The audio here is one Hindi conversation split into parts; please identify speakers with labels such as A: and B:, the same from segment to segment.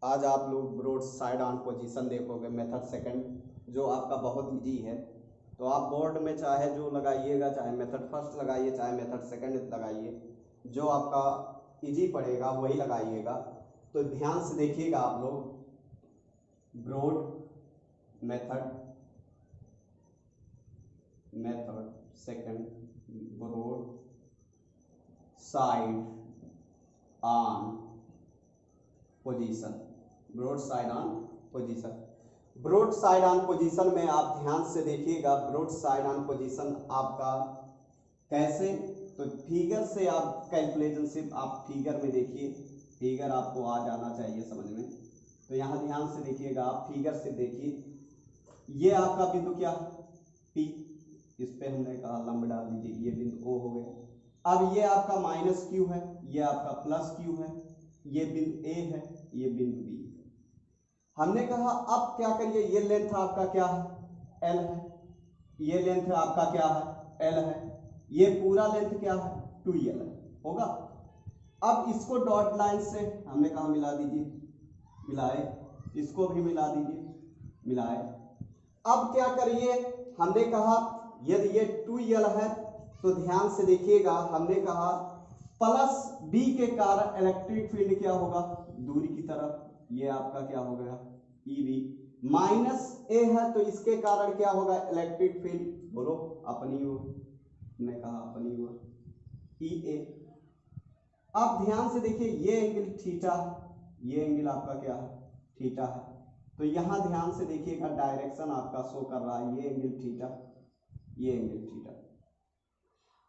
A: आज आप लोग ब्रॉड साइड ऑन पोजीशन देखोगे मेथड सेकंड, जो आपका बहुत इजी है। तो आप बोर्ड में चाहे जो लगाइएगा, चाहे मेथड फर्स्ट लगाइए, चाहे मेथड सेकंड लगाइए, जो आपका इजी पड़ेगा वही लगाइएगा। तो ध्यान से देखिएगा आप लोग, broad method second, broad side on position, broad side on position. Broad side on position में आप ध्यान से देखिएगा, ब्रॉड साइड ऑन पोजीशन आपका कैसे, तो फिगर से आप कैलकुलेशन से आप फिगर में देखिए, फिगर आपको आ जाना चाहिए समझ में। तो यहाँ ध्यान से देखिएगा, आप फिगर से देखिए, ये आपका बिंदु क्या P, इस पे हमने कहा लंब डाल दीजिए, ये बिंदु O हो गया। अब ये आपका माइनस Q है, ये आपका प्लस Q है, ये बिंदु A है, ये बिंदु B है। हमने कहा अब क्या करिए, ये लेंथ आपका क्या है L है, ये लेंथ आपका क्या है L है, ये पूरा लेंथ क्या है 2L है, होगा। अब इसको डॉट लाइन से हमने कहा मिला दीजिए, मिलाए, इसको भी मिला दीजिए, मिलाए। अब क्या करिए, हमने कहा यदि ये 2L है तो ध्यान से देखिएगा, हमने कहा प्लस B के कारण इलेक्ट्रिक फील्ड क्या होगा दूरी की तरफ, ये आपका क्या हो गया EB, माइनस A है तो इसके कारण क्या होगा इलेक्ट्रिक फील्ड, बोलो अपनी ओर, हमने कहा अपनी ओर EA। अब ध्यान से देखिए, ये एंगल थीटा है, ये एंगल आपका क्या है थीटा है। तो यहां ध्यान से देखिएगा, डायरेक्शन आपका शो कर रहा है, ये एंगल थीटा, ये एंगल थीटा।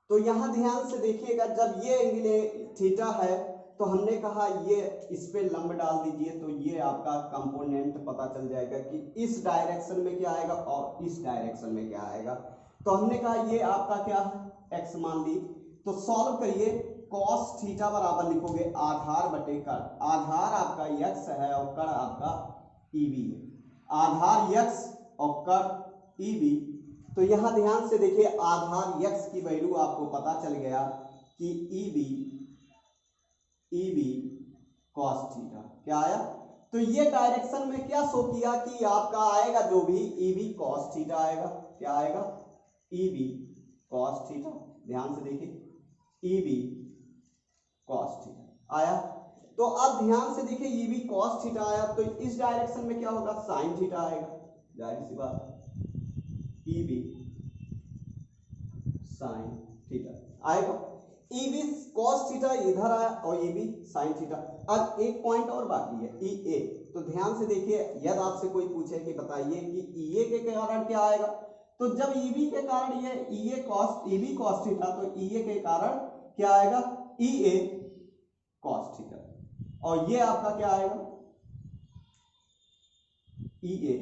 A: तो यहां ध्यान से देखिएगा, जब ये एंगल थीटा है तो हमने कहा ये इस पे लंब डाल दीजिए, तो ये आपका कंपोनेंट पता चल जाएगा कि इस डायरेक्शन में क्या आएगा और इस डायरेक्शन में क्या आएगा। तो हमने कहा ये आपका क्या है x मान ली, तो सॉल्व करिए, cos थीटा बराबर लिखोगे आधार बटे कड़, आधार आपका x है और कड़ आपका EB है, आधार x और कड़ EB। तो यहां ध्यान से देखिए, आधार x की वैल्यू आपको पता चल गया कि EB cos थीटा क्या आया। तो ये डायरेक्शन में क्या शो किया कि आपका आएगा जो भी EB cos थीटा आएगा, क्या आएगा EB cos थीटा। ध्यान से देखिए EB cos थीटा आया। तो अब ध्यान से देखिए, EB cos थीटा आया तो इस डायरेक्शन में क्या होगा sin थीटा आएगा, जाहिर सी बात EB sin थीटा आएगा। EB cos थीटा इधर आया और EB sin थीटा। अब एक पॉइंट और बाकी है EA, तो ध्यान से देखिए, यदि आपसे कोई पूछे कि बताइए कि EA के कारण क्या आएगा, तो जब EB के कारण ये EB cos थीटा, तो EA के कारण क्या आएगा EA cos थीटा, और ये आपका क्या आएगा EA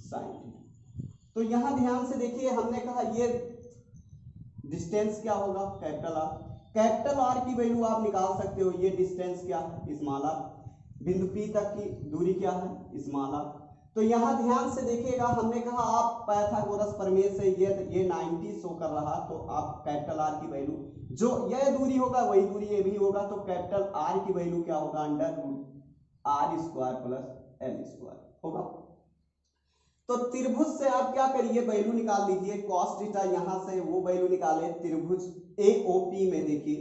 A: sin थीटा। तो यहां ध्यान से देखिए, हमने कहा ये डिस्टेंस क्या होगा कैपिटल R की वैल्यू आप निकाल सकते हो, ये डिस्टेंस क्या है स्मॉल r, बिंदु P तक की दूरी क्या है स्मॉल r। तो यहां ध्यान से देखिएगा, हमने कहा आप पाइथागोरस प्रमेय से ये 90 शो कर रहा, तो आप कैपिटल R की वैल्यू, जो यह दूरी होगा वही दूरी ये भी होगा, तो कैपिटल R की वैल्यू क्या होगा under root R square plus L square होगा। तो त्रिभुज से आप क्या करिए, वैल्यू निकाल लीजिए cos थीटा, यहां से वो वैल्यू निकाले त्रिभुज AOP में, देखिए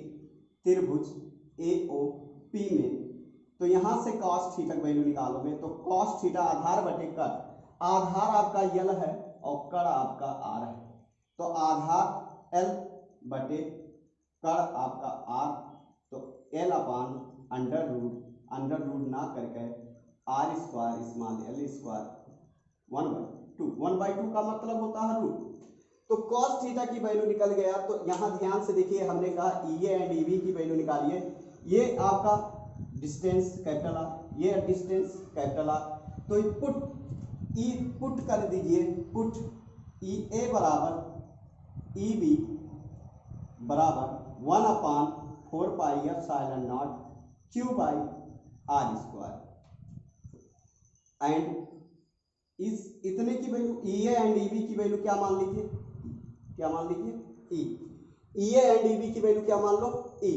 A: त्रिभुज AOP में, तो यहां से cos थीटा की वैल्यू निकालोगे तो cos थीटा आधार बटे कड़, आधार आपका L है और कड़ आपका R है, तो आधार L बटे कड़ आपका R, तो L अपान अंडर रूट ना करके R square small L square 1/2 का मतलब होता है रूट। तो cos थीटा की वैल्यू निकल गया। तो यहां ध्यान से देखिए, हमने कहा EA एंड EB की वैल्यू निकालिए, ये आपका डिस्टेंस कैपिटल R, ये डिस्टेंस कैपिटल R, तो पुट कर दीजिए, पुट EA बराबर EB बराबर 1/4 pi epsilon not Q by R square, and इस इतने की वैल्यू EA एंड EB की वैल्यू क्या मान लीजिए, EA एंड EB की वैल्यू क्या मान लो E,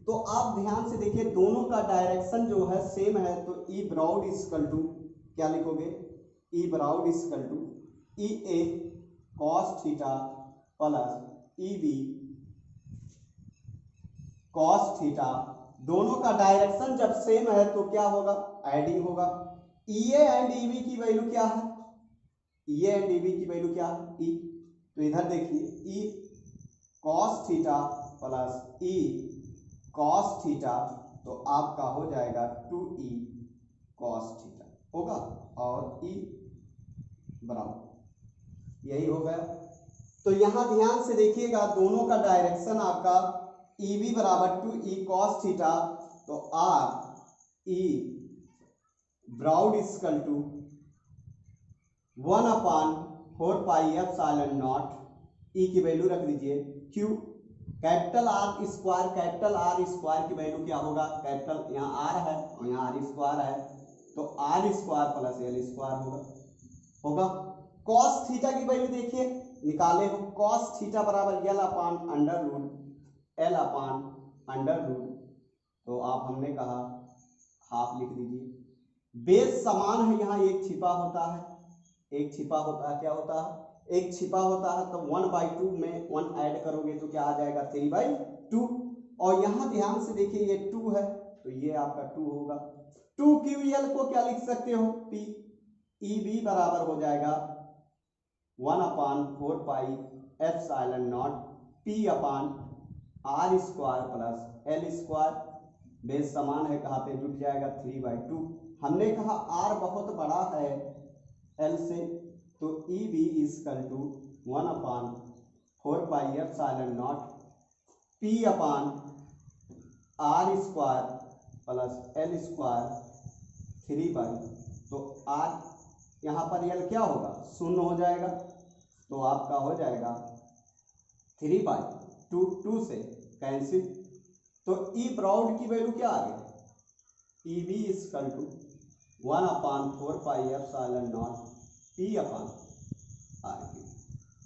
A: तो आप ध्यान से देखिए दोनों का डायरेक्शन जो है सेम है, तो ई ब्रॉड इक्वल टू क्या लिखोगे, E broad equal to E A cos theta plus E B cos theta. दोनों का डायरेक्शन जब सेम है तो क्या होगा, एडिंग होगा। ई ए एंड ई बी की वैल्यू क्या है, ई ए एंड ई बी की वैल्यू क्या है, ई। तो इधर देखिए E cos theta plus E cos theta, तो आपका हो जाएगा 2e कॉस थीटा होगा, और ई बराबर यही हो गया। तो यहां ध्यान से देखिएगा दोनों का डायरेक्शन आपका ई बी बराबर 2e कॉस थीटा, तो R E broad equal to 1/4 pi epsilon not, E की वैल्यू रख दीजिए क्यू कैपिटल आर स्क्वायर की वैल्यू क्या होगा, कैपिटल यहाँ आर है और यहाँ आर स्क्वायर है, तो R square plus L square होगा। कॉस थीटा की वैल्यू देखिए निकाले हो, कॉस थीटा बराबर एल अपान अंडर रूट, तो आप हमने कहा हाफ लिख दीजिए। बेस समान है, यहाँ एक छिपा होता है, क्या होता है, एक छिपा होता है, तो 1/2 में 1 ऐड करोगे तो क्या आ जाएगा 3/2। और यहाँ ध्यान से देखिए ये 2 है तो ये आपका 2 होगा। 2ql को क्या लिख सकते हो, p ई बी बराबर हो जाएगा 1/4 pi epsilon naught p upon R square plus L square. Base समान है, कहाँ पे जुट जाएगा 3/2। हमने कहा r बहुत बड़ा है l से, तो E B equal to 1/4 pi epsilon naught p upon R square plus L square 3/2। तो r यहाँ पर l क्या होगा, 0 हो जाएगा, तो आपका हो जाएगा 3/2, 2 से कैंसिल। तो ई ब्रॉड की वैल्यू क्या आ गया, E B equal to 1/4 pi epsilon naught p upon R cube,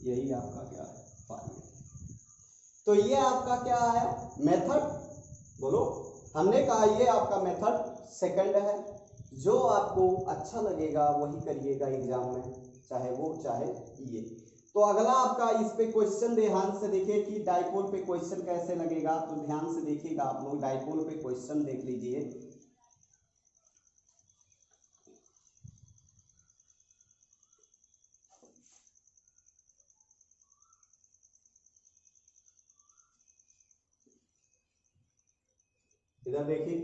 A: यही आपका क्या है फार्मूला। तो ये आपका क्या आया मेथड, बोलो। हमने कहा ये आपका मेथड सेकंड है, जो आपको अच्छा लगेगा वही करिएगा एग्जाम में, चाहे वो चाहे ये। तो अगला आपका इस पे क्वेश्चन ध्यान से देखिए कि डाइपोल पे क्वेश्चन कैसे लगेगा, तो ध्यान से देखिएगा आप लोग, डाइपोल पे क्वेश्चन देख लीजिए। इधर देखिए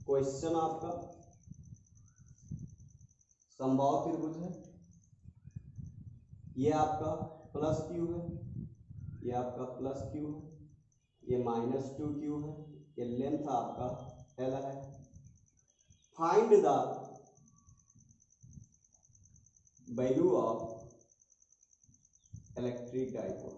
A: क्वेश्चन आपका समबाहु त्रिभुज है, ये आपका प्लस क्यू है, ये आपका प्लस क्यू है, ये -2q है, ये लेंथ आपका l है। Find the value of electric dipole.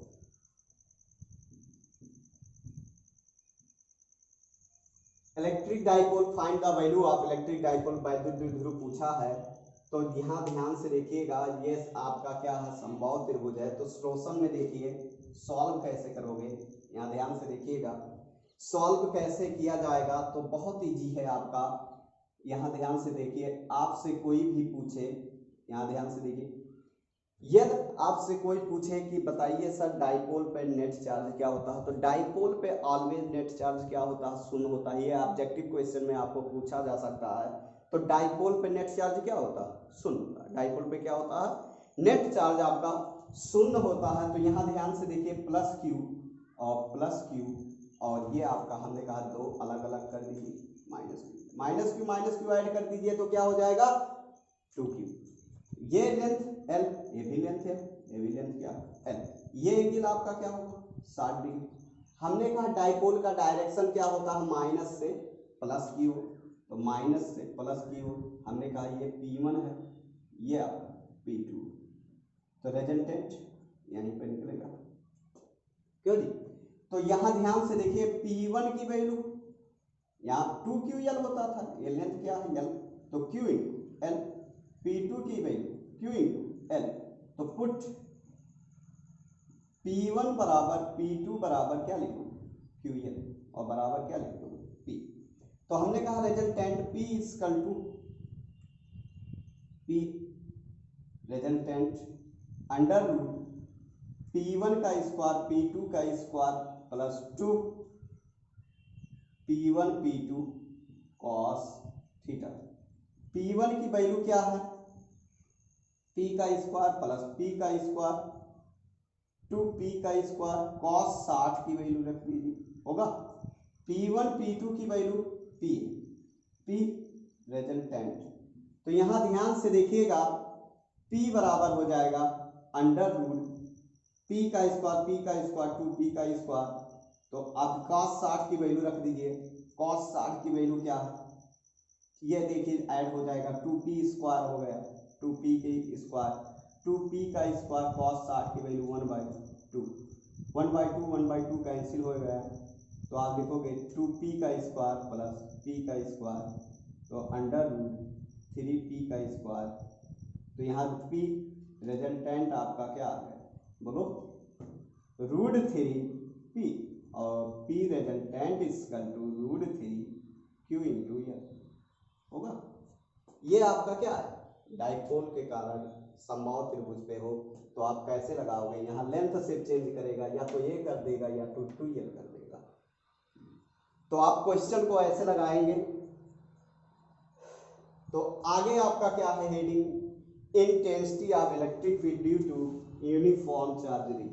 A: Electric dipole, find the value of electric dipole by द्विध्रुव पूछा है। तो यहाँ ध्यान से देखिएगा, ये आपका क्या है समबाहु त्रिभुज है। तो सॉल्यूशन में देखिए सॉल्व कैसे करोगे, यहाँ ध्यान से देखिएगा सॉल्व कैसे किया जाएगा, तो बहुत इजी है आपका। यहाँ ध्यान से देखिए, आपसे कोई भी पूछे, यहाँ ध्यान से देखिए, यदि आपसे कोई पूछे कि बताइए सर डाइपोल पे नेट चार्ज क्या होता है, तो डाइपोल पे ऑलवेज नेट चार्ज क्या होता है, शून्य होता है। ये ऑब्जेक्टिव क्वेश्चन में आपको पूछा जा सकता है। तो डाइपोल पे नेट चार्ज क्या होता है, शून्य होता है। डाइपोल पे क्या होता है, नेट चार्ज आपका शून्य होता है। तो यहाँ ध्यान से देखिए प्लस क्यू और प्लस क्यू, और ये आपका हमने कहा दो अलग अलग कर दीजिए, माइनस क्यू ऐड कर दीजिए तो क्या हो जाएगा 2q। ये लेंथ l, ये भी लेंथ है, ये भी लेंथ क्या l। ये एंगल आपका क्या होगा 60 डिग्री। हमने कहा डाइपोल का डायरेक्शन क्या होता है, माइनस से प्लस की ओर, तो माइनस से प्लस की ओर। हमने कहा ये P1 है, ये आपका P2, तो रेजल्टेंट यहीं पर निकलेगा, क्यों जी। तो यहाँ ध्यान से देखिए P1 की वैल्यू यहाँ 2ql होता था, ये लेंथ क्या है l, तो q इंटू l। P2 की वैल्यू q इंटू L। तो पुट P1 बराबर P2 बराबर क्या लिखूं, QL, और बराबर क्या लिख दूं, P। तो हमने कहा resultant P equal to P resultant under root P1 का स्क्वायर P2 का square plus 2 P1 P2 cos theta. P1 की वैल्यू क्या है, P का स्क्वायर प्लस P का स्क्वायर 2P का स्क्वायर कॉस 60 की वैल्यू रख दीजिए, होगा। P1 P2 की वैल्यू P रिजल्टेंट। तो यहां ध्यान से देखिएगा, P बराबर हो जाएगा अंडर रूट P का स्क्वायर 2P का स्क्वायर। तो अब cos 60 की वैल्यू रख दीजिए, cos 60 की वैल्यू क्या है, ये देखिए ऐड हो जाएगा 2P स्क्वायर हो गया, 2P के स्क्वायर 2P का स्क्वायर cos 60 की वैल्यू 1/2, 1/2 कैंसिल हो गया। तो आप लिखोगे 2P का स्क्वायर प्लस P का स्क्वायर, तो अंडर रूट 3P का स्क्वायर। तो यहाँ P रिजल्टेंट आपका क्या आ गया, बोलो, रूट 3P, और P resultant equal to root 3Q into L, होगा। ये आपका क्या है, डाइपोल के कारण समबाहु त्रिभुज पे हो तो आप कैसे लगाओगे, यहाँ लेंथ से चेंज करेगा, या तो ये कर देगा या तो 2L कर देगा। तो आप क्वेश्चन को ऐसे लगाएंगे। तो आगे आपका क्या है heading, intensity of electric field due to uniform charging.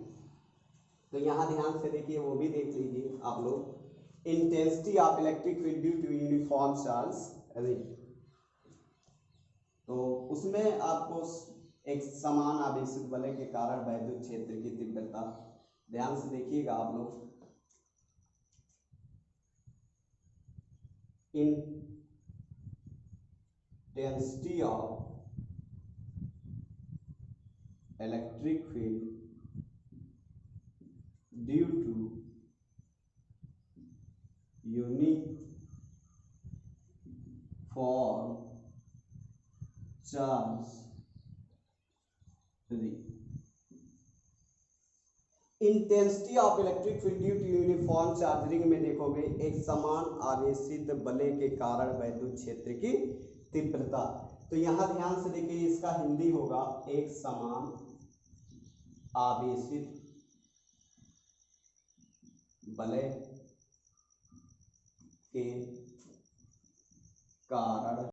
A: तो यहाँ ध्यान से देखिए, वो भी देख लीजिए आप लोग, intensity of electric field due to uniform charging. तो उसमें आपको एक समान आवेशित वलय के कारण वैद्युत क्षेत्र की तीव्रता, ध्यान से देखिएगा आप लोग, intensity of electric field due to uniform charge. Intensity of electric field due to uniform charging में देखोगे, एक समान आवेशित वलय के कारण वैद्युत क्षेत्र की तीव्रता। तो यहां ध्यान से देखिए, इसका हिंदी होगा एक समान आवेशित वलय के कारण